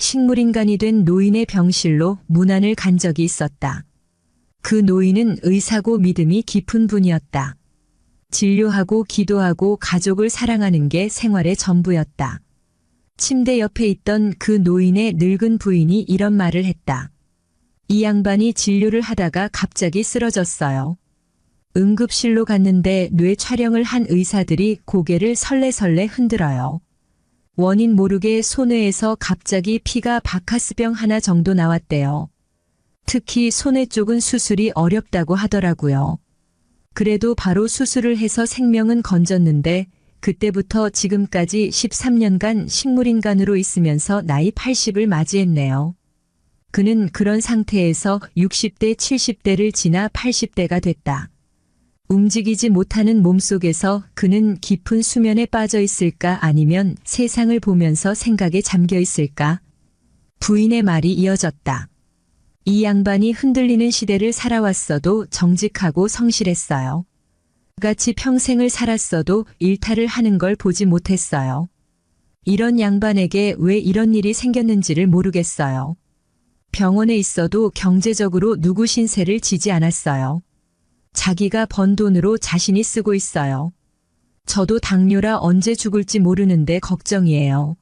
식물인간이 된 노인의 병실로 문안을 간 적이 있었다. 그 노인은 의사고 믿음이 깊은 분이었다. 진료하고 기도하고 가족을 사랑하는 게 생활의 전부였다. 침대 옆에 있던 그 노인의 늙은 부인이 이런 말을 했다. 이 양반이 진료를 하다가 갑자기 쓰러졌어요. 응급실로 갔는데 뇌 촬영을 한 의사들이 고개를 설레설레 흔들어요. 원인 모르게 손뇌에서 갑자기 피가 바카스병 하나 정도 나왔대요. 특히 손뇌 쪽은 수술이 어렵다고 하더라고요. 그래도 바로 수술을 해서 생명은 건졌는데 그때부터 지금까지 13년간 식물인간으로 있으면서 나이 80을 맞이했네요. 그는 그런 상태에서 60대, 70대를 지나 80대가 됐다. 움직이지 못하는 몸속에서 그는 깊은 수면에 빠져 있을까 아니면 세상을 보면서 생각에 잠겨 있을까? 부인의 말이 이어졌다. 이 양반이 흔들리는 시대를 살아왔어도 정직하고 성실했어요. 같이 평생을 살았어도 일탈을 하는 걸 보지 못했어요. 이런 양반에게 왜 이런 일이 생겼는지를 모르겠어요. 병원에 있어도 경제적으로 누구 신세를 지지 않았어요. 자기가 번 돈으로 자신이 쓰고 있어요. 저도 당뇨라 언제 죽을지 모르는데 걱정이에요.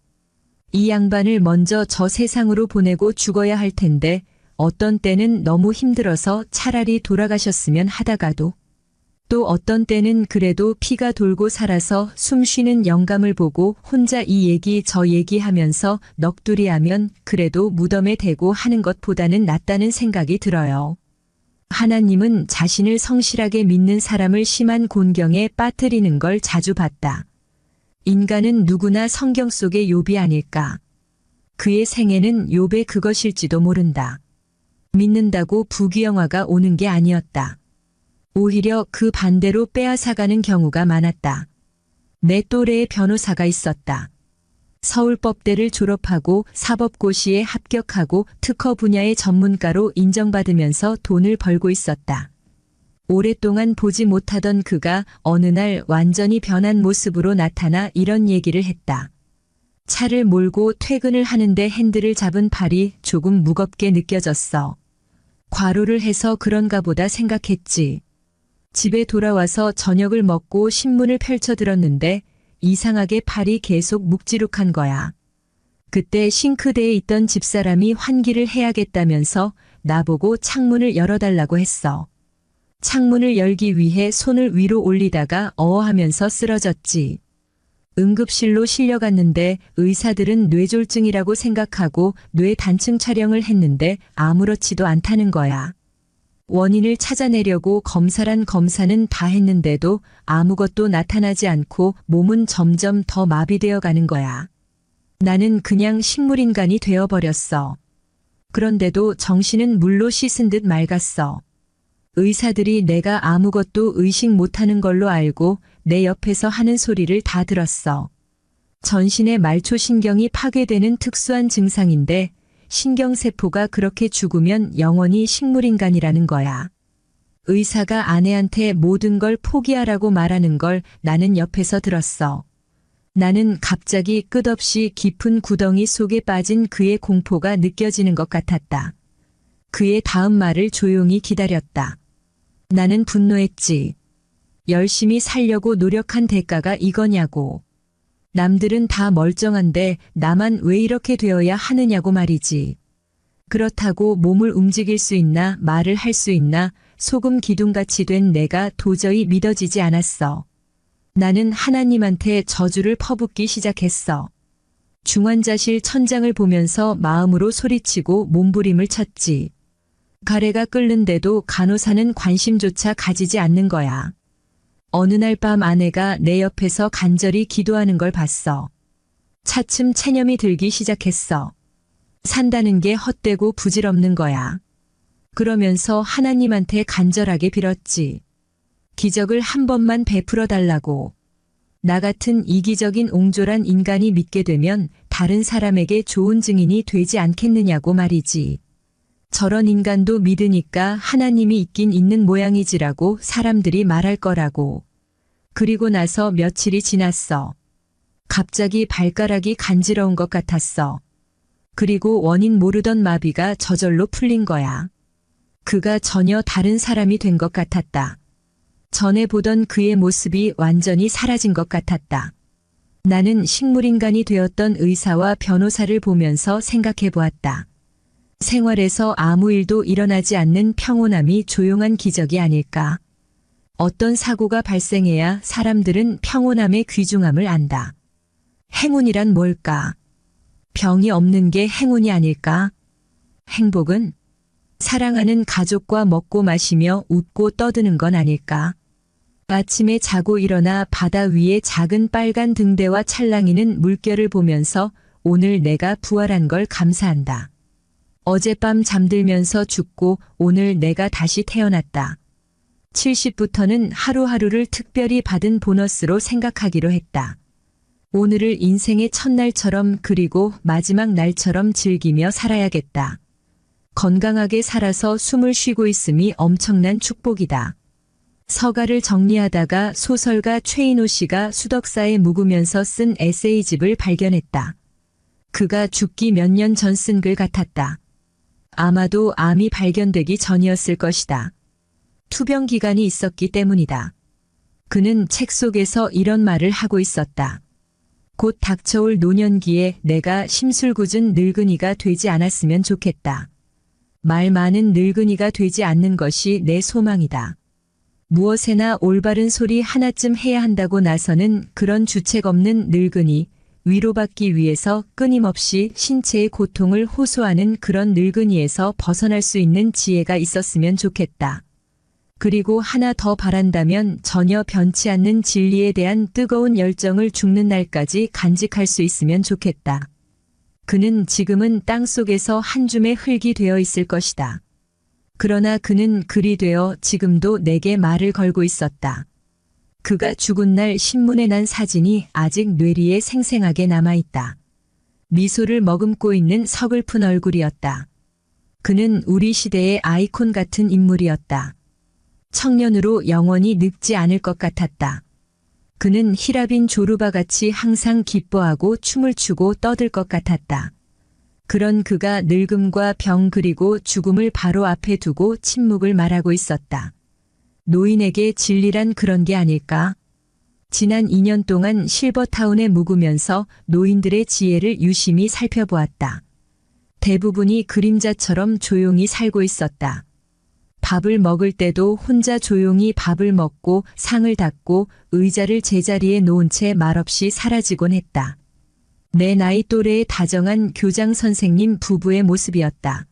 이 양반을 먼저 저 세상으로 보내고 죽어야 할 텐데 어떤 때는 너무 힘들어서 차라리 돌아가셨으면 하다가도 또 어떤 때는 그래도 피가 돌고 살아서 숨 쉬는 영감을 보고 혼자 이 얘기 저 얘기하면서 넋두리하면 그래도 무덤에 대고 하는 것보다는 낫다는 생각이 들어요. 하나님은 자신을 성실하게 믿는 사람을 심한 곤경에 빠뜨리는 걸 자주 봤다. 인간은 누구나 성경 속의 욥이 아닐까. 그의 생애는 욥의 그것일지도 모른다. 믿는다고 부귀영화가 오는 게 아니었다. 오히려 그 반대로 빼앗아가는 경우가 많았다. 내 또래의 변호사가 있었다. 서울법대를 졸업하고 사법고시에 합격하고 특허 분야의 전문가로 인정받으면서 돈을 벌고 있었다. 오랫동안 보지 못하던 그가 어느 날 완전히 변한 모습으로 나타나 이런 얘기를 했다. 차를 몰고 퇴근을 하는데 핸들을 잡은 팔이 조금 무겁게 느껴졌어. 과로를 해서 그런가 보다 생각했지. 집에 돌아와서 저녁을 먹고 신문을 펼쳐 들었는데 이상하게 팔이 계속 묵지룩한 거야. 그때 싱크대에 있던 집사람이 환기를 해야겠다면서 나보고 창문을 열어달라고 했어. 창문을 열기 위해 손을 위로 올리다가 어어하면서 쓰러졌지. 응급실로 실려갔는데 의사들은 뇌졸중이라고 생각하고 뇌 단층 촬영을 했는데 아무렇지도 않다는 거야. 원인을 찾아내려고 검사란 검사는 다 했는데도 아무것도 나타나지 않고 몸은 점점 더 마비되어 가는 거야. 나는 그냥 식물인간이 되어버렸어. 그런데도 정신은 물로 씻은 듯 맑았어. 의사들이 내가 아무것도 의식 못하는 걸로 알고 내 옆에서 하는 소리를 다 들었어. 전신의 말초신경이 파괴되는 특수한 증상인데 신경세포가 그렇게 죽으면 영원히 식물인간이라는 거야. 의사가 아내한테 모든 걸 포기하라고 말하는 걸 나는 옆에서 들었어. 나는 갑자기 끝없이 깊은 구덩이 속에 빠진 그의 공포가 느껴지는 것 같았다. 그의 다음 말을 조용히 기다렸다. 나는 분노했지. 열심히 살려고 노력한 대가가 이거냐고. 남들은 다 멀쩡한데 나만 왜 이렇게 되어야 하느냐고 말이지. 그렇다고 몸을 움직일 수 있나 말을 할 수 있나 소금 기둥같이 된 내가 도저히 믿어지지 않았어. 나는 하나님한테 저주를 퍼붓기 시작했어. 중환자실 천장을 보면서 마음으로 소리치고 몸부림을 쳤지. 가래가 끓는데도 간호사는 관심조차 가지지 않는 거야. 어느 날 밤 아내가 내 옆에서 간절히 기도하는 걸 봤어. 차츰 체념이 들기 시작했어. 산다는 게 헛되고 부질없는 거야. 그러면서 하나님한테 간절하게 빌었지. 기적을 한 번만 베풀어 달라고. 나 같은 이기적인 옹졸한 인간이 믿게 되면 다른 사람에게 좋은 증인이 되지 않겠느냐고 말이지. 저런 인간도 믿으니까 하나님이 있긴 있는 모양이지라고 사람들이 말할 거라고. 그리고 나서 며칠이 지났어. 갑자기 발가락이 간지러운 것 같았어. 그리고 원인 모르던 마비가 저절로 풀린 거야. 그가 전혀 다른 사람이 된 것 같았다. 전에 보던 그의 모습이 완전히 사라진 것 같았다. 나는 식물인간이 되었던 의사와 변호사를 보면서 생각해 보았다. 생활에서 아무 일도 일어나지 않는 평온함이 조용한 기적이 아닐까. 어떤 사고가 발생해야 사람들은 평온함의 귀중함을 안다. 행운이란 뭘까? 병이 없는 게 행운이 아닐까? 행복은 사랑하는 가족과 먹고 마시며 웃고 떠드는 건 아닐까? 아침에 자고 일어나 바다 위에 작은 빨간 등대와 찰랑이는 물결을 보면서 오늘 내가 부활한 걸 감사한다. 어젯밤 잠들면서 죽고 오늘 내가 다시 태어났다. 70부터는 하루하루를 특별히 받은 보너스로 생각하기로 했다. 오늘을 인생의 첫날처럼 그리고 마지막 날처럼 즐기며 살아야겠다. 건강하게 살아서 숨을 쉬고 있음이 엄청난 축복이다. 서가를 정리하다가 소설가 최인호 씨가 수덕사에 묵으면서 쓴 에세이집을 발견했다. 그가 죽기 몇 년 전 쓴 글 같았다. 아마도 암이 발견되기 전이었을 것이다. 투병 기간이 있었기 때문이다. 그는 책 속에서 이런 말을 하고 있었다. 곧 닥쳐올 노년기에 내가 심술궂은 늙은이가 되지 않았으면 좋겠다. 말 많은 늙은이가 되지 않는 것이 내 소망이다. 무엇에나 올바른 소리 하나쯤 해야 한다고 나서는 그런 주책 없는 늙은이, 위로받기 위해서 끊임없이 신체의 고통을 호소하는 그런 늙은이에서 벗어날 수 있는 지혜가 있었으면 좋겠다. 그리고 하나 더 바란다면 전혀 변치 않는 진리에 대한 뜨거운 열정을 죽는 날까지 간직할 수 있으면 좋겠다. 그는 지금은 땅속에서 한 줌의 흙이 되어 있을 것이다. 그러나 그는 글이 되어 지금도 내게 말을 걸고 있었다. 그가 죽은 날 신문에 난 사진이 아직 뇌리에 생생하게 남아있다. 미소를 머금고 있는 서글픈 얼굴이었다. 그는 우리 시대의 아이콘 같은 인물이었다. 청년으로 영원히 늙지 않을 것 같았다. 그는 히라빈 조르바같이 항상 기뻐하고 춤을 추고 떠들 것 같았다. 그런 그가 늙음과 병 그리고 죽음을 바로 앞에 두고 침묵을 말하고 있었다. 노인에게 진리란 그런 게 아닐까? 지난 2년 동안 실버타운에 묵으면서 노인들의 지혜를 유심히 살펴보았다. 대부분이 그림자처럼 조용히 살고 있었다. 밥을 먹을 때도 혼자 조용히 밥을 먹고 상을 닦고 의자를 제자리에 놓은 채 말없이 사라지곤 했다. 내 나이 또래의 다정한 교장 선생님 부부의 모습이었다.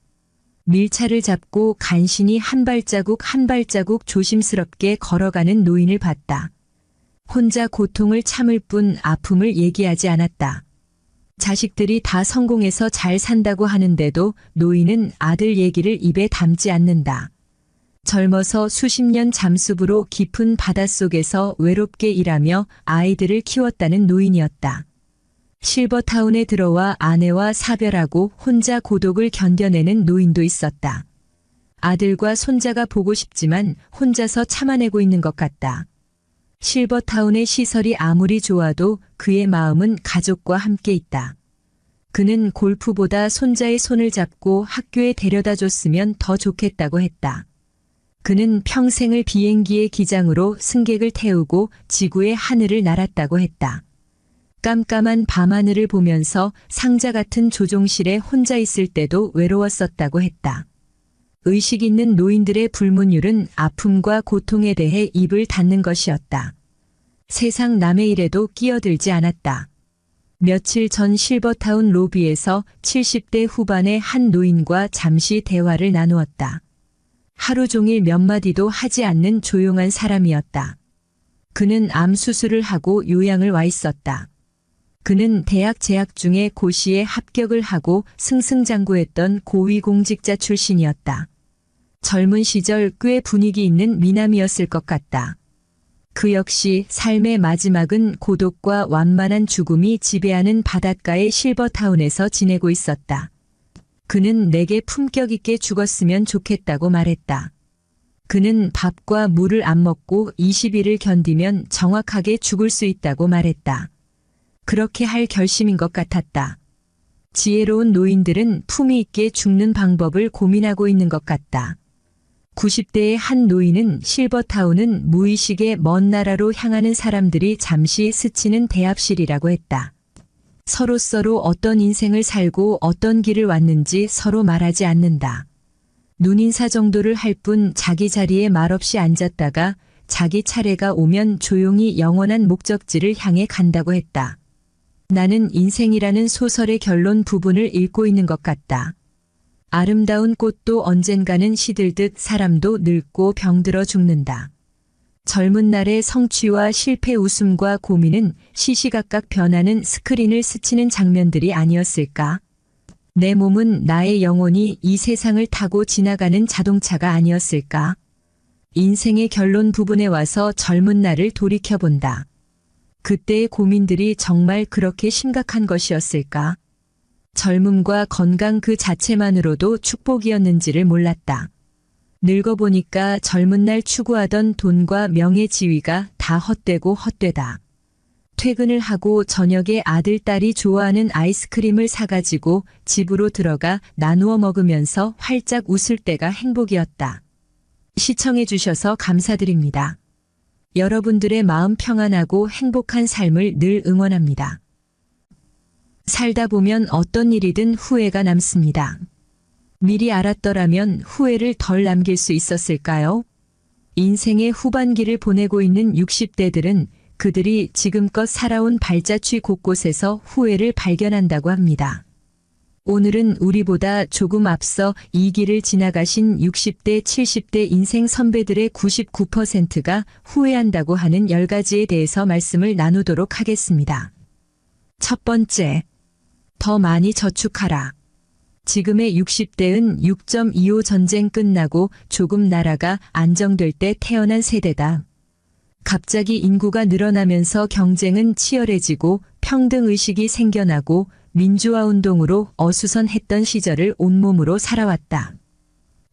밀차를 잡고 간신히 한 발자국 한 발자국 조심스럽게 걸어가는 노인을 봤다. 혼자 고통을 참을 뿐 아픔을 얘기하지 않았다. 자식들이 다 성공해서 잘 산다고 하는데도 노인은 아들 얘기를 입에 담지 않는다. 젊어서 수십 년 잠수부로 깊은 바닷속에서 외롭게 일하며 아이들을 키웠다는 노인이었다. 실버타운에 들어와 아내와 사별하고 혼자 고독을 견뎌내는 노인도 있었다. 아들과 손자가 보고 싶지만 혼자서 참아내고 있는 것 같다. 실버타운의 시설이 아무리 좋아도 그의 마음은 가족과 함께 있다. 그는 골프보다 손자의 손을 잡고 학교에 데려다 줬으면 더 좋겠다고 했다. 그는 평생을 비행기의 기장으로 승객을 태우고 지구의 하늘을 날았다고 했다. 깜깜한 밤하늘을 보면서 상자 같은 조종실에 혼자 있을 때도 외로웠었다고 했다. 의식 있는 노인들의 불문율은 아픔과 고통에 대해 입을 닫는 것이었다. 세상 남의 일에도 끼어들지 않았다. 며칠 전 실버타운 로비에서 70대 후반의 한 노인과 잠시 대화를 나누었다. 하루 종일 몇 마디도 하지 않는 조용한 사람이었다. 그는 암 수술을 하고 요양을 와 있었다. 그는 대학 재학 중에 고시에 합격을 하고 승승장구했던 고위공직자 출신이었다. 젊은 시절 꽤 분위기 있는 미남이었을 것 같다. 그 역시 삶의 마지막은 고독과 완만한 죽음이 지배하는 바닷가의 실버타운에서 지내고 있었다. 그는 내게 품격 있게 죽었으면 좋겠다고 말했다. 그는 밥과 물을 안 먹고 20일을 견디면 정확하게 죽을 수 있다고 말했다. 그렇게 할 결심인 것 같았다. 지혜로운 노인들은 품위 있게 죽는 방법을 고민하고 있는 것 같다. 90대의 한 노인은 실버타운은 무의식의 먼 나라로 향하는 사람들이 잠시 스치는 대합실이라고 했다. 서로 어떤 인생을 살고 어떤 길을 왔는지 서로 말하지 않는다. 눈인사 정도를 할 뿐 자기 자리에 말없이 앉았다가 자기 차례가 오면 조용히 영원한 목적지를 향해 간다고 했다. 나는 인생이라는 소설의 결론 부분을 읽고 있는 것 같다. 아름다운 꽃도 언젠가는 시들듯 사람도 늙고 병들어 죽는다. 젊은 날의 성취와 실패 웃음과 고민은 시시각각 변하는 스크린을 스치는 장면들이 아니었을까? 내 몸은 나의 영혼이 이 세상을 타고 지나가는 자동차가 아니었을까? 인생의 결론 부분에 와서 젊은 나를 돌이켜본다. 그때의 고민들이 정말 그렇게 심각한 것이었을까? 젊음과 건강 그 자체만으로도 축복이었는지를 몰랐다. 늙어보니까 젊은 날 추구하던 돈과 명예 지위가 다 헛되고 헛되다. 퇴근을 하고 저녁에 아들, 딸이 좋아하는 아이스크림을 사가지고 집으로 들어가 나누어 먹으면서 활짝 웃을 때가 행복이었다. 시청해 주셔서 감사드립니다. 여러분들의 마음 평안하고 행복한 삶을 늘 응원합니다. 살다 보면 어떤 일이든 후회가 남습니다. 미리 알았더라면 후회를 덜 남길 수 있었을까요? 인생의 후반기를 보내고 있는 60대들은 그들이 지금껏 살아온 발자취 곳곳에서 후회를 발견한다고 합니다. 오늘은 우리보다 조금 앞서 이 길을 지나가신 60대, 70대 인생 선배들의 99%가 후회한다고 하는 10가지에 대해서 말씀을 나누도록 하겠습니다. 첫 번째, 더 많이 저축하라. 지금의 60대은 6.25 전쟁 끝나고 조금 나라가 안정될 때 태어난 세대다. 갑자기 인구가 늘어나면서 경쟁은 치열해지고 평등의식이 생겨나고 민주화운동으로 어수선했던 시절을 온몸으로 살아왔다.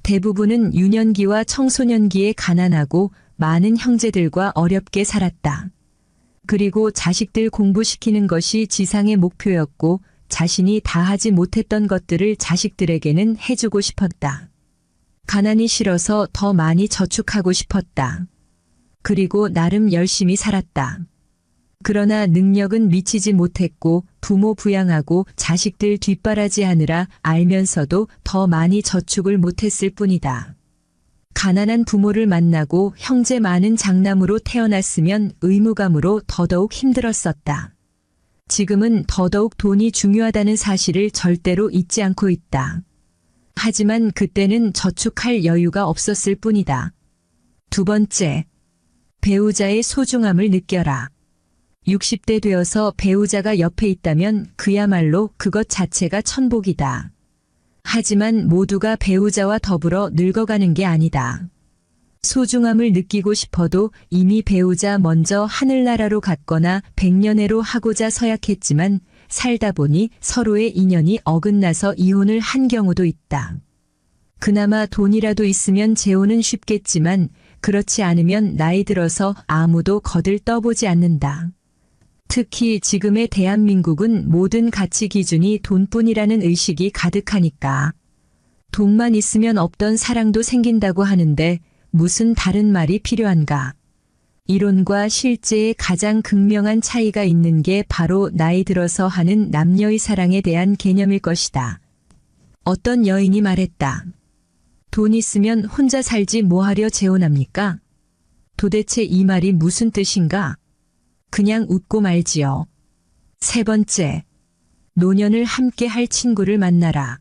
대부분은 유년기와 청소년기에 가난하고 많은 형제들과 어렵게 살았다. 그리고 자식들 공부시키는 것이 지상의 목표였고 자신이 다 하지 못했던 것들을 자식들에게는 해주고 싶었다. 가난이 싫어서 더 많이 저축하고 싶었다. 그리고 나름 열심히 살았다. 그러나 능력은 미치지 못했고 부모 부양하고 자식들 뒷바라지하느라 알면서도 더 많이 저축을 못했을 뿐이다. 가난한 부모를 만나고 형제 많은 장남으로 태어났으면 의무감으로 더더욱 힘들었었다. 지금은 더더욱 돈이 중요하다는 사실을 절대로 잊지 않고 있다. 하지만 그때는 저축할 여유가 없었을 뿐이다. 두 번째, 배우자의 소중함을 느껴라. 60대 되어서 배우자가 옆에 있다면 그야말로 그것 자체가 천복이다. 하지만 모두가 배우자와 더불어 늙어가는 게 아니다. 소중함을 느끼고 싶어도 이미 배우자 먼저 하늘나라로 갔거나 백년해로 하고자 서약했지만 살다 보니 서로의 인연이 어긋나서 이혼을 한 경우도 있다. 그나마 돈이라도 있으면 재혼은 쉽겠지만 그렇지 않으면 나이 들어서 아무도 거들 떠보지 않는다. 특히 지금의 대한민국은 모든 가치 기준이 돈뿐이라는 의식이 가득하니까. 돈만 있으면 없던 사랑도 생긴다고 하는데 무슨 다른 말이 필요한가. 이론과 실제의 가장 극명한 차이가 있는 게 바로 나이 들어서 하는 남녀의 사랑에 대한 개념일 것이다. 어떤 여인이 말했다. 돈 있으면 혼자 살지 뭐하려 재혼합니까? 도대체 이 말이 무슨 뜻인가? 그냥 웃고 말지요. 세 번째, 노년을 함께 할 친구를 만나라.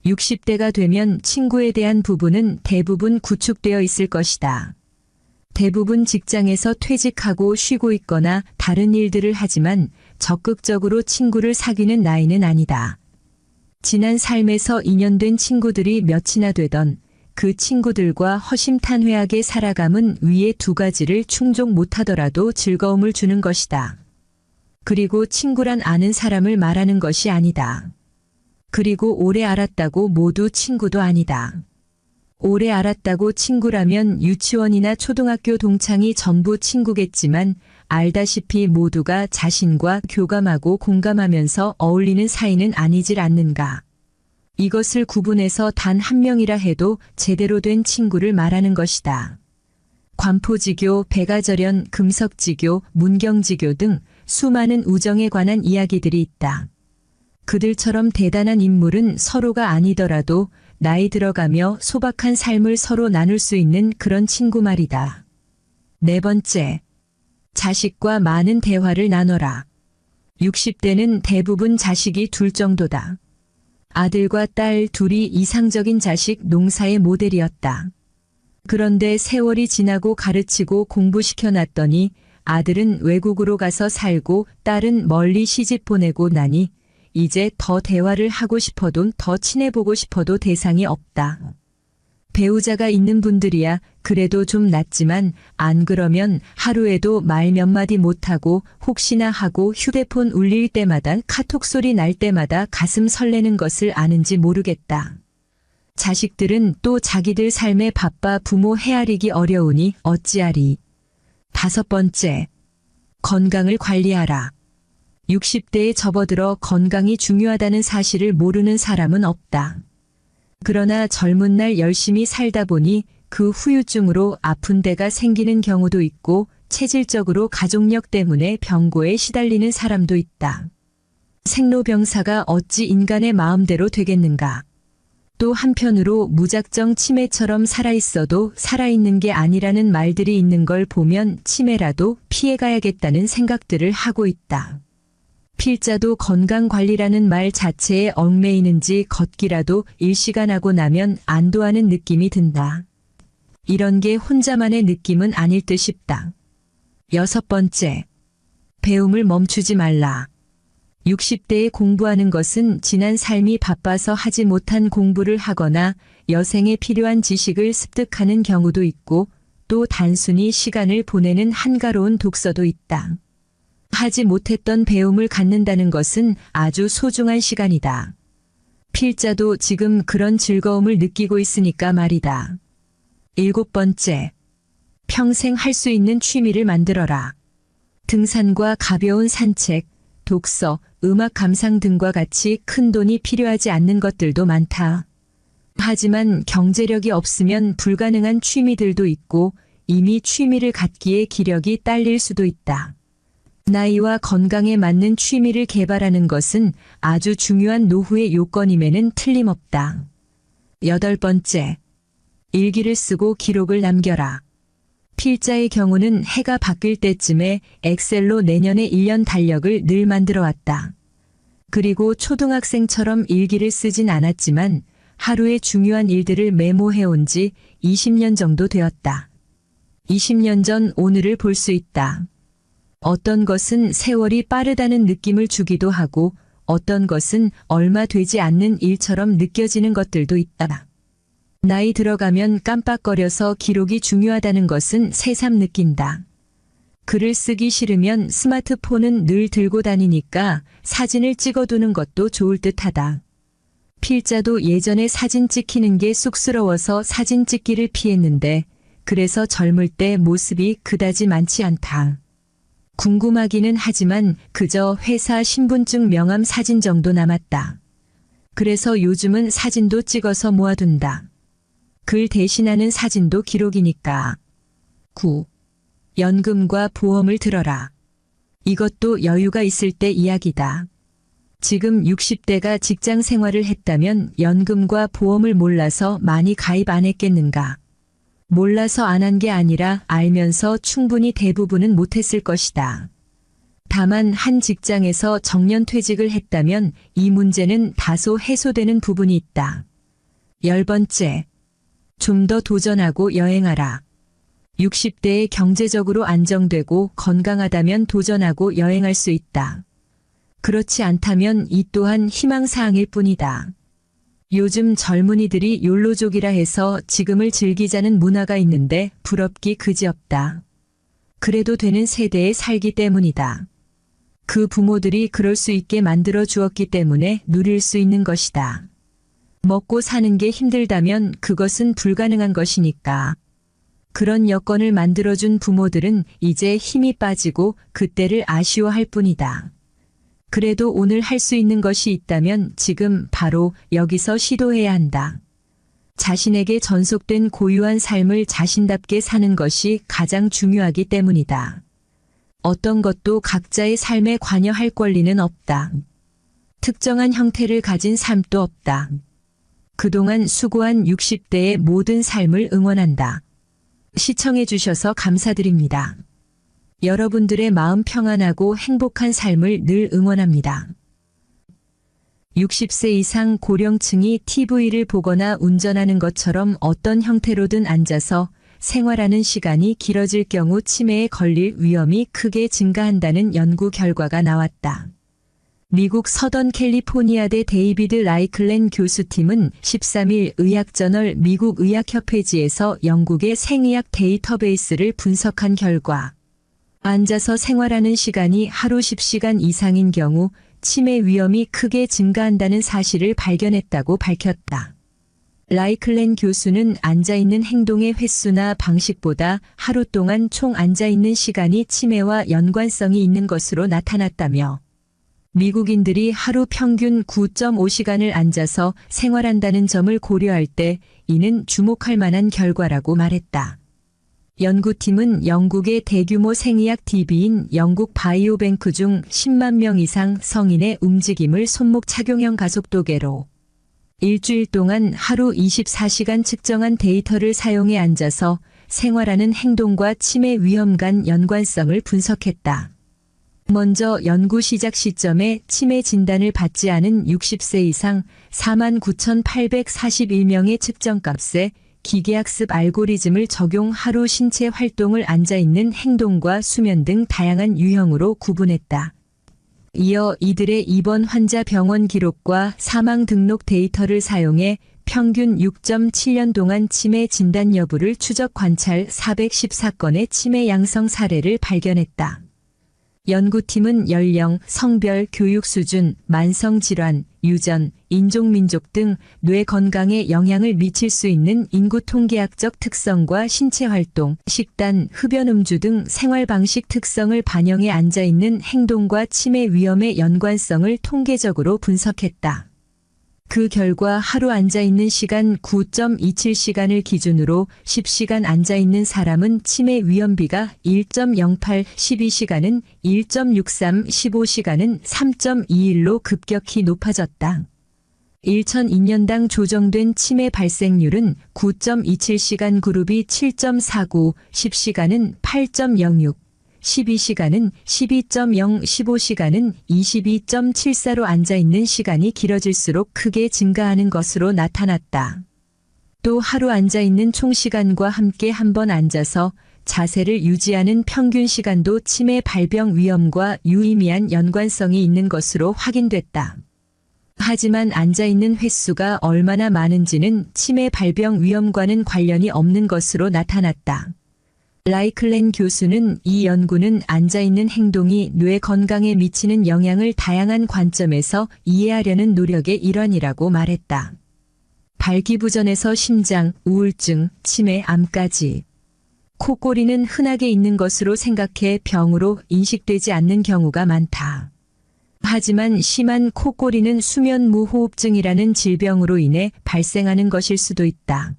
60대가 되면 친구에 대한 부분은 대부분 구축되어 있을 것이다. 대부분 직장에서 퇴직하고 쉬고 있거나 다른 일들을 하지만 적극적으로 친구를 사귀는 나이는 아니다. 지난 삶에서 인연된 친구들이 몇이나 되던 그 친구들과 허심탄회하게 살아감은 위의 두 가지를 충족 못하더라도 즐거움을 주는 것이다. 그리고 친구란 아는 사람을 말하는 것이 아니다. 그리고 오래 알았다고 모두 친구도 아니다. 오래 알았다고 친구라면 유치원이나 초등학교 동창이 전부 친구겠지만 알다시피 모두가 자신과 교감하고 공감하면서 어울리는 사이는 아니질 않는가. 이것을 구분해서 단 한 명이라 해도 제대로 된 친구를 말하는 것이다. 관포지교, 백아절연, 금석지교, 문경지교 등 수많은 우정에 관한 이야기들이 있다. 그들처럼 대단한 인물은 서로가 아니더라도 나이 들어가며 소박한 삶을 서로 나눌 수 있는 그런 친구 말이다. 네 번째, 자식과 많은 대화를 나눠라. 60대는 대부분 자식이 둘 정도다. 아들과 딸 둘이 이상적인 자식 농사의 모델이었다. 그런데 세월이 지나고 가르치고 공부시켜놨더니 아들은 외국으로 가서 살고 딸은 멀리 시집 보내고 나니 이제 더 대화를 하고 싶어도 더 친해보고 싶어도 대상이 없다. 배우자가 있는 분들이야 그래도 좀 낫지만 안 그러면 하루에도 말 몇 마디 못하고 혹시나 하고 휴대폰 울릴 때마다 카톡 소리 날 때마다 가슴 설레는 것을 아는지 모르겠다. 자식들은 또 자기들 삶에 바빠 부모 헤아리기 어려우니 어찌하리. 다섯 번째, 건강을 관리하라. 60대에 접어들어 건강이 중요하다는 사실을 모르는 사람은 없다. 그러나 젊은 날 열심히 살다 보니 그 후유증으로 아픈 데가 생기는 경우도 있고 체질적으로 가족력 때문에 병고에 시달리는 사람도 있다. 생로병사가 어찌 인간의 마음대로 되겠는가. 또 한편으로 무작정 치매처럼 살아있어도 살아있는 게 아니라는 말들이 있는 걸 보면 치매라도 피해가야겠다는 생각들을 하고 있다. 필자도 건강관리라는 말 자체에 얽매이는지 걷기라도 일시간하고 나면 안도하는 느낌이 든다. 이런 게 혼자만의 느낌은 아닐 듯 싶다. 여섯 번째, 배움을 멈추지 말라. 60대에 공부하는 것은 지난 삶이 바빠서 하지 못한 공부를 하거나 여생에 필요한 지식을 습득하는 경우도 있고 또 단순히 시간을 보내는 한가로운 독서도 있다. 하지 못했던 배움을 갖는다는 것은 아주 소중한 시간이다. 필자도 지금 그런 즐거움을 느끼고 있으니까 말이다. 일곱 번째, 평생 할 수 있는 취미를 만들어라. 등산과 가벼운 산책, 독서, 음악 감상 등과 같이 큰 돈이 필요하지 않는 것들도 많다. 하지만 경제력이 없으면 불가능한 취미들도 있고 이미 취미를 갖기에 기력이 딸릴 수도 있다. 나이와 건강에 맞는 취미를 개발하는 것은 아주 중요한 노후의 요건임에는 틀림없다. 여덟 번째, 일기를 쓰고 기록을 남겨라. 필자의 경우는 해가 바뀔 때쯤에 엑셀로 내년의 1년 달력을 늘 만들어 왔다. 그리고 초등학생처럼 일기를 쓰진 않았지만 하루의 중요한 일들을 메모해 온 지 20년 정도 되었다. 20년 전 오늘을 볼 수 있다. 어떤 것은 세월이 빠르다는 느낌을 주기도 하고 어떤 것은 얼마 되지 않는 일처럼 느껴지는 것들도 있다. 나이 들어가면 깜빡거려서 기록이 중요하다는 것은 새삼 느낀다. 글을 쓰기 싫으면 스마트폰은 늘 들고 다니니까 사진을 찍어두는 것도 좋을 듯하다. 필자도 예전에 사진 찍히는 게 쑥스러워서 사진 찍기를 피했는데 그래서 젊을 때 모습이 그다지 많지 않다. 궁금하기는 하지만 그저 회사 신분증 명함 사진 정도 남았다. 그래서 요즘은 사진도 찍어서 모아둔다. 글 대신하는 사진도 기록이니까. 9. 연금과 보험을 들어라. 이것도 여유가 있을 때 이야기다. 지금 60대가 직장 생활을 했다면 연금과 보험을 몰라서 많이 가입 안 했겠는가. 몰라서 안 한 게 아니라 알면서 충분히 대부분은 못했을 것이다. 다만 한 직장에서 정년퇴직을 했다면 이 문제는 다소 해소되는 부분이 있다. 10번째, 좀 더 도전하고 여행하라. 60대에 경제적으로 안정되고 건강하다면 도전하고 여행할 수 있다. 그렇지 않다면 이 또한 희망사항일 뿐이다. 요즘 젊은이들이 욜로족이라 해서 지금을 즐기자는 문화가 있는데 부럽기 그지없다. 그래도 되는 세대에 살기 때문이다. 그 부모들이 그럴 수 있게 만들어 주었기 때문에 누릴 수 있는 것이다. 먹고 사는 게 힘들다면 그것은 불가능한 것이니까. 그런 여건을 만들어준 부모들은 이제 힘이 빠지고 그때를 아쉬워할 뿐이다. 그래도 오늘 할 수 있는 것이 있다면 지금 바로 여기서 시도해야 한다. 자신에게 전속된 고유한 삶을 자신답게 사는 것이 가장 중요하기 때문이다. 어떤 것도 각자의 삶에 관여할 권리는 없다. 특정한 형태를 가진 삶도 없다. 그동안 수고한 60대의 모든 삶을 응원한다. 시청해 주셔서 감사드립니다. 여러분들의 마음 평안하고 행복한 삶을 늘 응원합니다. 60세 이상 고령층이 TV를 보거나 운전하는 것처럼 어떤 형태로든 앉아서 생활하는 시간이 길어질 경우 치매에 걸릴 위험이 크게 증가한다는 연구 결과가 나왔다. 미국 서던 캘리포니아대 데이비드 라이클렌 교수팀은 13일 의학저널 미국 의학협회지에서 영국의 생의학 데이터베이스를 분석한 결과 앉아서 생활하는 시간이 하루 10시간 이상인 경우 치매 위험이 크게 증가한다는 사실을 발견했다고 밝혔다. 라이클렌 교수는 앉아있는 행동의 횟수나 방식보다 하루 동안 총 앉아있는 시간이 치매와 연관성이 있는 것으로 나타났다며 미국인들이 하루 평균 9.5시간을 앉아서 생활한다는 점을 고려할 때 이는 주목할 만한 결과라고 말했다. 연구팀은 영국의 대규모 생의학 DB인 영국 바이오뱅크 중 10만 명 이상 성인의 움직임을 손목 착용형 가속도계로 일주일 동안 하루 24시간 측정한 데이터를 사용해 앉아서 생활하는 행동과 치매 위험 간 연관성을 분석했다. 먼저 연구 시작 시점에 치매 진단을 받지 않은 60세 이상 49,841명의 측정값에 기계학습 알고리즘을 적용 하루 신체 활동을 앉아있는 행동과 수면 등 다양한 유형으로 구분했다. 이어 이들의 입원 환자 병원 기록과 사망 등록 데이터를 사용해 평균 6.7년 동안 치매 진단 여부를 추적 관찰 414건의 치매 양성 사례를 발견했다. 연구팀은 연령, 성별, 교육 수준, 만성질환, 유전, 인종민족 등 뇌 건강에 영향을 미칠 수 있는 인구 통계학적 특성과 신체 활동, 식단, 흡연 음주 등 생활 방식 특성을 반영해 앉아있는 행동과 치매 위험의 연관성을 통계적으로 분석했다. 그 결과 하루 앉아있는 시간 9.27시간을 기준으로 10시간 앉아있는 사람은 치매 위험비가 1.08, 12시간은 1.63, 15시간은 3.21로 급격히 높아졌다. 2002년당 조정된 치매 발생률은 9.27시간 그룹이 7.49, 10시간은 8.06, 12시간은 12.0, 15시간은 22.74로 앉아있는 시간이 길어질수록 크게 증가하는 것으로 나타났다. 또 하루 앉아있는 총 시간과 함께 한 번 앉아서 자세를 유지하는 평균 시간도 치매 발병 위험과 유의미한 연관성이 있는 것으로 확인됐다. 하지만 앉아있는 횟수가 얼마나 많은지는 치매 발병 위험과는 관련이 없는 것으로 나타났다. 라이클렌 교수는 이 연구는 앉아있는 행동이 뇌 건강에 미치는 영향을 다양한 관점에서 이해하려는 노력의 일환이라고 말했다. 발기부전에서 심장, 우울증, 치매, 암까지. 코골이는 흔하게 있는 것으로 생각해 병으로 인식되지 않는 경우가 많다. 하지만 심한 코골이는 수면무호흡증이라는 질병으로 인해 발생하는 것일 수도 있다.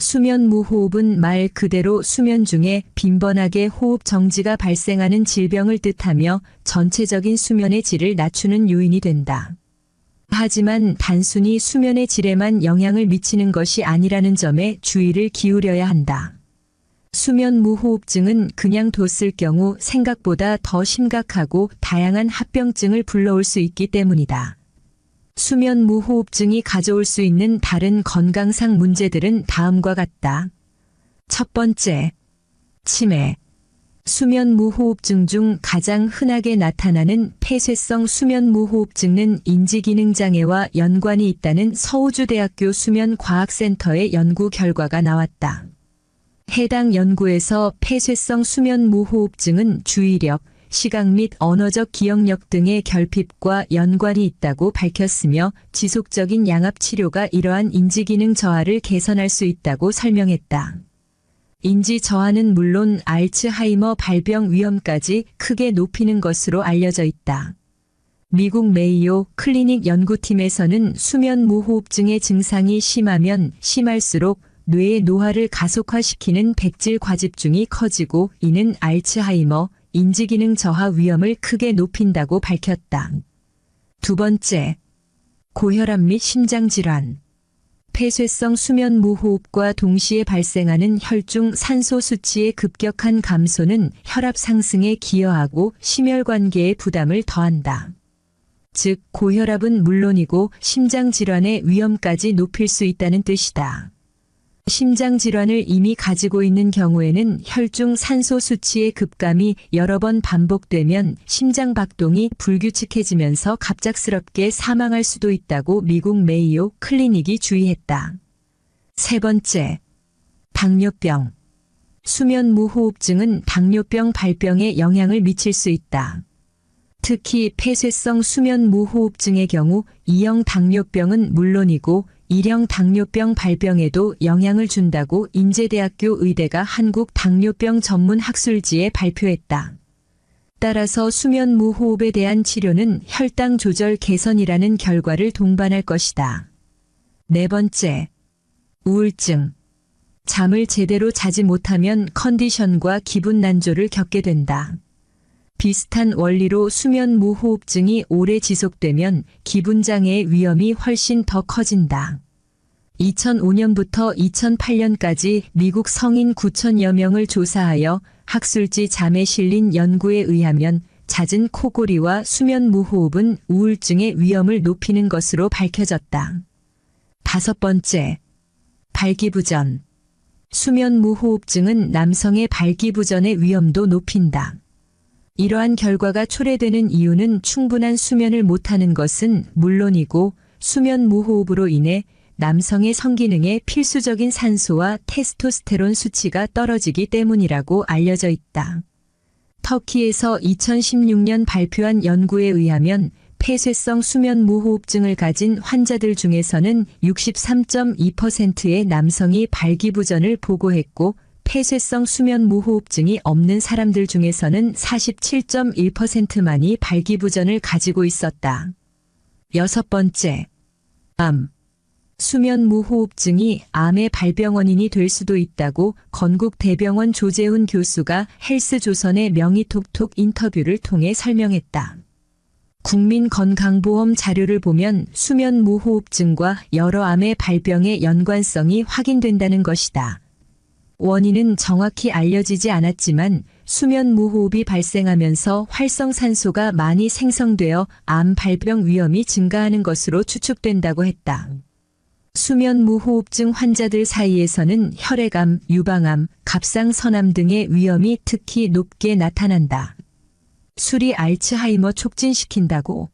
수면무호흡은 말 그대로 수면 중에 빈번하게 호흡 정지가 발생하는 질병을 뜻하며 전체적인 수면의 질을 낮추는 요인이 된다. 하지만 단순히 수면의 질에만 영향을 미치는 것이 아니라는 점에 주의를 기울여야 한다. 수면무호흡증은 그냥 뒀을 경우 생각보다 더 심각하고 다양한 합병증을 불러올 수 있기 때문이다. 수면무호흡증이 가져올 수 있는 다른 건강상 문제들은 다음과 같다. 첫 번째, 치매. 수면무호흡증 중 가장 흔하게 나타나는 폐쇄성 수면무호흡증은 인지기능장애와 연관이 있다는 서우주대학교 수면과학센터의 연구 결과가 나왔다. 해당 연구에서 폐쇄성 수면무호흡증은 주의력, 시각 및 언어적 기억력 등의 결핍과 연관이 있다고 밝혔으며 지속적인 양압 치료가 이러한 인지기능 저하를 개선할 수 있다고 설명했다. 인지 저하는 물론 알츠하이머 발병 위험까지 크게 높이는 것으로 알려져 있다. 미국 메이오 클리닉 연구팀에서는 수면 무호흡증의 증상이 심하면 심할수록 뇌의 노화를 가속화시키는 백질 과집중이 커지고 이는 알츠하이머, 인지기능 저하 위험을 크게 높인다고 밝혔다. 두 번째, 고혈압 및 심장질환. 폐쇄성 수면 무호흡과 동시에 발생하는 혈중 산소 수치의 급격한 감소는 혈압 상승에 기여하고 심혈관계에 부담을 더한다. 즉, 고혈압은 물론이고 심장질환의 위험까지 높일 수 있다는 뜻이다. 심장질환을 이미 가지고 있는 경우에는 혈중 산소 수치의 급감이 여러 번 반복되면 심장 박동이 불규칙해지면서 갑작스럽게 사망할 수도 있다고 미국 메이오 클리닉이 주의했다. 세 번째, 당뇨병. 수면 무호흡증은 당뇨병 발병에 영향을 미칠 수 있다. 특히 폐쇄성 수면 무호흡증의 경우 2형 당뇨병은 물론이고 1형 당뇨병 발병에도 영향을 준다고 인제대학교 의대가 한국 당뇨병 전문 학술지에 발표했다. 따라서 수면 무호흡에 대한 치료는 혈당 조절 개선이라는 결과를 동반할 것이다. 네 번째, 우울증. 잠을 제대로 자지 못하면 컨디션과 기분 난조를 겪게 된다. 비슷한 원리로 수면 무호흡증이 오래 지속되면 기분장애의 위험이 훨씬 더 커진다. 2005년부터 2008년까지 미국 성인 9천여 명을 조사하여 학술지 잠에 실린 연구에 의하면 잦은 코골이와 수면 무호흡은 우울증의 위험을 높이는 것으로 밝혀졌다. 다섯 번째, 발기부전. 수면 무호흡증은 남성의 발기부전의 위험도 높인다. 이러한 결과가 초래되는 이유는 충분한 수면을 못하는 것은 물론이고 수면 무호흡으로 인해 남성의 성기능에 필수적인 산소와 테스토스테론 수치가 떨어지기 때문이라고 알려져 있다. 터키에서 2016년 발표한 연구에 의하면 폐쇄성 수면 무호흡증을 가진 환자들 중에서는 63.2%의 남성이 발기부전을 보고했고 폐쇄성 수면 무호흡증이 없는 사람들 중에서는 47.1%만이 발기부전을 가지고 있었다. 여섯 번째, 암. 수면 무호흡증이 암의 발병 원인이 될 수도 있다고 건국대병원 조재훈 교수가 헬스조선의 명의톡톡 인터뷰를 통해 설명했다. 국민건강보험 자료를 보면 수면 무호흡증과 여러 암의 발병의 연관성이 확인된다는 것이다. 원인은 정확히 알려지지 않았지만 수면 무호흡이 발생하면서 활성산소가 많이 생성되어 암 발병 위험이 증가하는 것으로 추측된다고 했다. 수면 무호흡증 환자들 사이에서는 혈액암, 유방암, 갑상선암 등의 위험이 특히 높게 나타난다. 술이 알츠하이머 촉진시킨다고.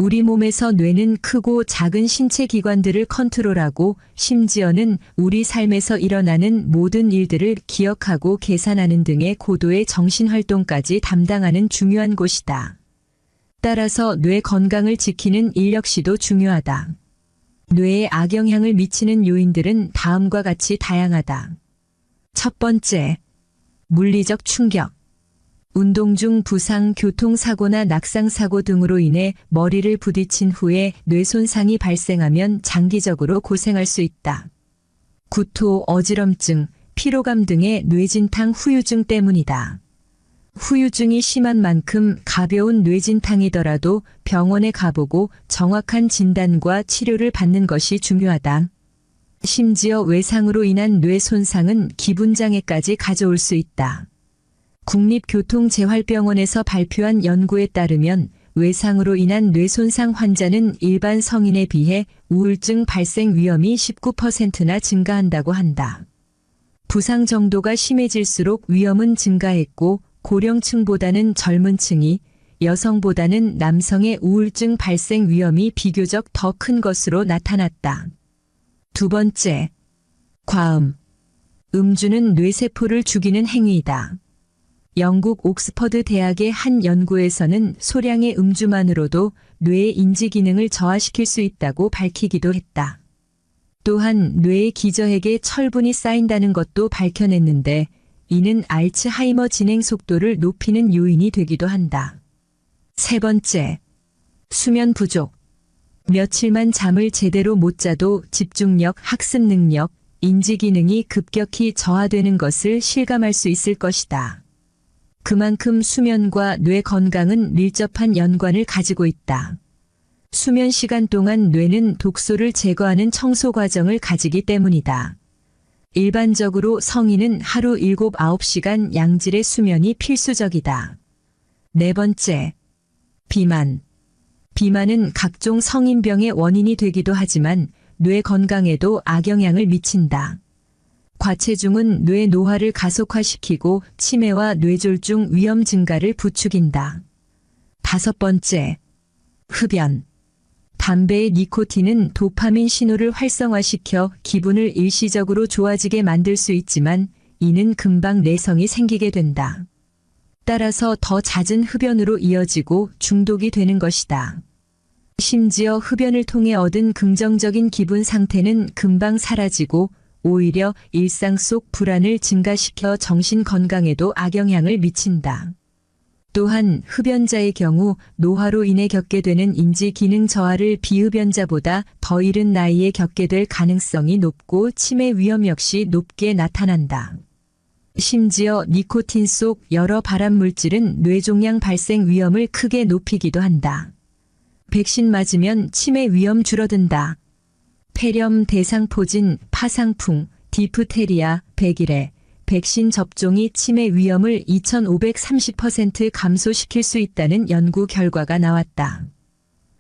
우리 몸에서 뇌는 크고 작은 신체 기관들을 컨트롤하고 심지어는 우리 삶에서 일어나는 모든 일들을 기억하고 계산하는 등의 고도의 정신활동까지 담당하는 중요한 곳이다. 따라서 뇌 건강을 지키는 일 역시도 중요하다. 뇌에 악영향을 미치는 요인들은 다음과 같이 다양하다. 첫 번째, 물리적 충격. 운동 중 부상, 교통사고나 낙상사고 등으로 인해 머리를 부딪힌 후에 뇌 손상이 발생하면 장기적으로 고생할 수 있다. 구토, 어지럼증, 피로감 등의 뇌진탕 후유증 때문이다. 후유증이 심한 만큼 가벼운 뇌진탕이더라도 병원에 가보고 정확한 진단과 치료를 받는 것이 중요하다. 심지어 외상으로 인한 뇌 손상은 기분장애까지 가져올 수 있다. 국립교통재활병원에서 발표한 연구에 따르면 외상으로 인한 뇌손상 환자는 일반 성인에 비해 우울증 발생 위험이 19%나 증가한다고 한다. 부상 정도가 심해질수록 위험은 증가했고 고령층보다는 젊은 층이, 여성보다는 남성의 우울증 발생 위험이 비교적 더 큰 것으로 나타났다. 두 번째, 과음. 음주는 뇌세포를 죽이는 행위이다. 영국 옥스퍼드 대학의 한 연구에서는 소량의 음주만으로도 뇌의 인지 기능을 저하시킬 수 있다고 밝히기도 했다. 또한 뇌의 기저핵에 철분이 쌓인다는 것도 밝혀냈는데 이는 알츠하이머 진행 속도를 높이는 요인이 되기도 한다. 세 번째, 수면 부족. 며칠만 잠을 제대로 못 자도 집중력, 학습 능력, 인지 기능이 급격히 저하되는 것을 실감할 수 있을 것이다. 그만큼 수면과 뇌 건강은 밀접한 연관을 가지고 있다. 수면 시간 동안 뇌는 독소를 제거하는 청소 과정을 가지기 때문이다. 일반적으로 성인은 하루 7, 9시간 양질의 수면이 필수적이다. 네 번째, 비만. 비만은 각종 성인병의 원인이 되기도 하지만 뇌 건강에도 악영향을 미친다. 과체중은 뇌 노화를 가속화시키고 치매와 뇌졸중 위험 증가를 부추긴다. 다섯 번째, 흡연. 담배의 니코틴은 도파민 신호를 활성화시켜 기분을 일시적으로 좋아지게 만들 수 있지만 이는 금방 내성이 생기게 된다. 따라서 더 잦은 흡연으로 이어지고 중독이 되는 것이다. 심지어 흡연을 통해 얻은 긍정적인 기분 상태는 금방 사라지고 오히려 일상 속 불안을 증가시켜 정신 건강에도 악영향을 미친다. 또한 흡연자의 경우 노화로 인해 겪게 되는 인지 기능 저하를 비흡연자보다 더 이른 나이에 겪게 될 가능성이 높고 치매 위험 역시 높게 나타난다. 심지어 니코틴 속 여러 발암 물질은 뇌종양 발생 위험을 크게 높이기도 한다. 백신 맞으면 치매 위험 줄어든다. 폐렴, 대상포진, 파상풍, 디프테리아, 백일해, 백신 접종이 치매 위험을 2530% 감소시킬 수 있다는 연구 결과가 나왔다.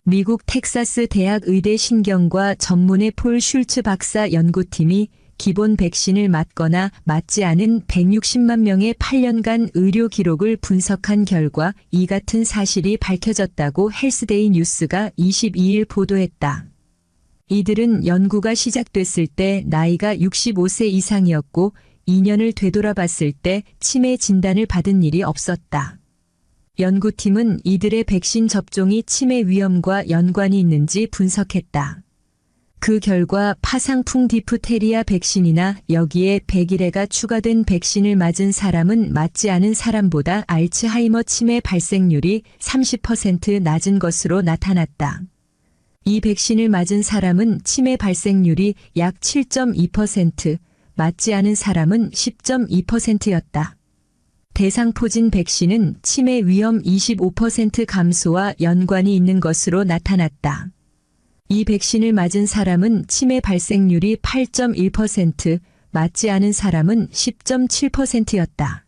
미국 텍사스 대학 의대 신경과 전문의 폴 슐츠 박사 연구팀이 기본 백신을 맞거나 맞지 않은 160만 명의 8년간 의료 기록을 분석한 결과 이 같은 사실이 밝혀졌다고 헬스데이 뉴스가 22일 보도했다. 이들은 연구가 시작됐을 때 나이가 65세 이상이었고 2년을 되돌아봤을 때 치매 진단을 받은 일이 없었다. 연구팀은 이들의 백신 접종이 치매 위험과 연관이 있는지 분석했다. 그 결과 파상풍 디프테리아 백신이나 여기에 백일해가 추가된 백신을 맞은 사람은 맞지 않은 사람보다 알츠하이머 치매 발생률이 30% 낮은 것으로 나타났다. 이 백신을 맞은 사람은 치매 발생률이 약 7.2%, 맞지 않은 사람은 10.2%였다. 대상포진 백신은 치매 위험 25% 감소와 연관이 있는 것으로 나타났다. 이 백신을 맞은 사람은 치매 발생률이 8.1%, 맞지 않은 사람은 10.7%였다.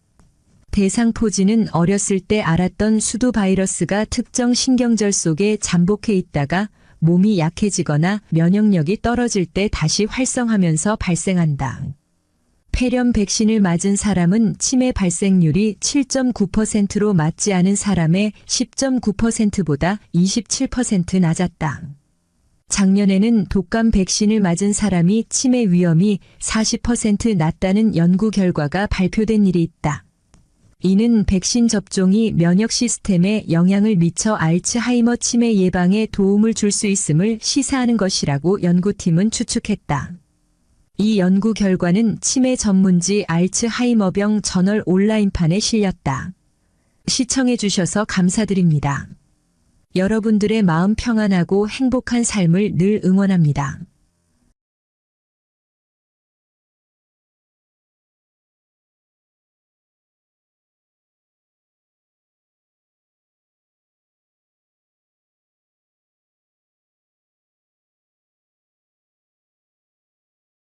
대상포진은 어렸을 때 알았던 수두 바이러스가 특정 신경절 속에 잠복해 있다가 몸이 약해지거나 면역력이 떨어질 때 다시 활성하면서 발생한다. 폐렴 백신을 맞은 사람은 치매 발생률이 7.9%로 맞지 않은 사람의 10.9%보다 27% 낮았다. 작년에는 독감 백신을 맞은 사람이 치매 위험이 40% 낮다는 연구 결과가 발표된 일이 있다. 이는 백신 접종이 면역 시스템에 영향을 미쳐 알츠하이머 치매 예방에 도움을 줄 수 있음을 시사하는 것이라고 연구팀은 추측했다. 이 연구 결과는 치매 전문지 알츠하이머병 저널 온라인판에 실렸다. 시청해 주셔서 감사드립니다. 여러분들의 마음 평안하고 행복한 삶을 늘 응원합니다.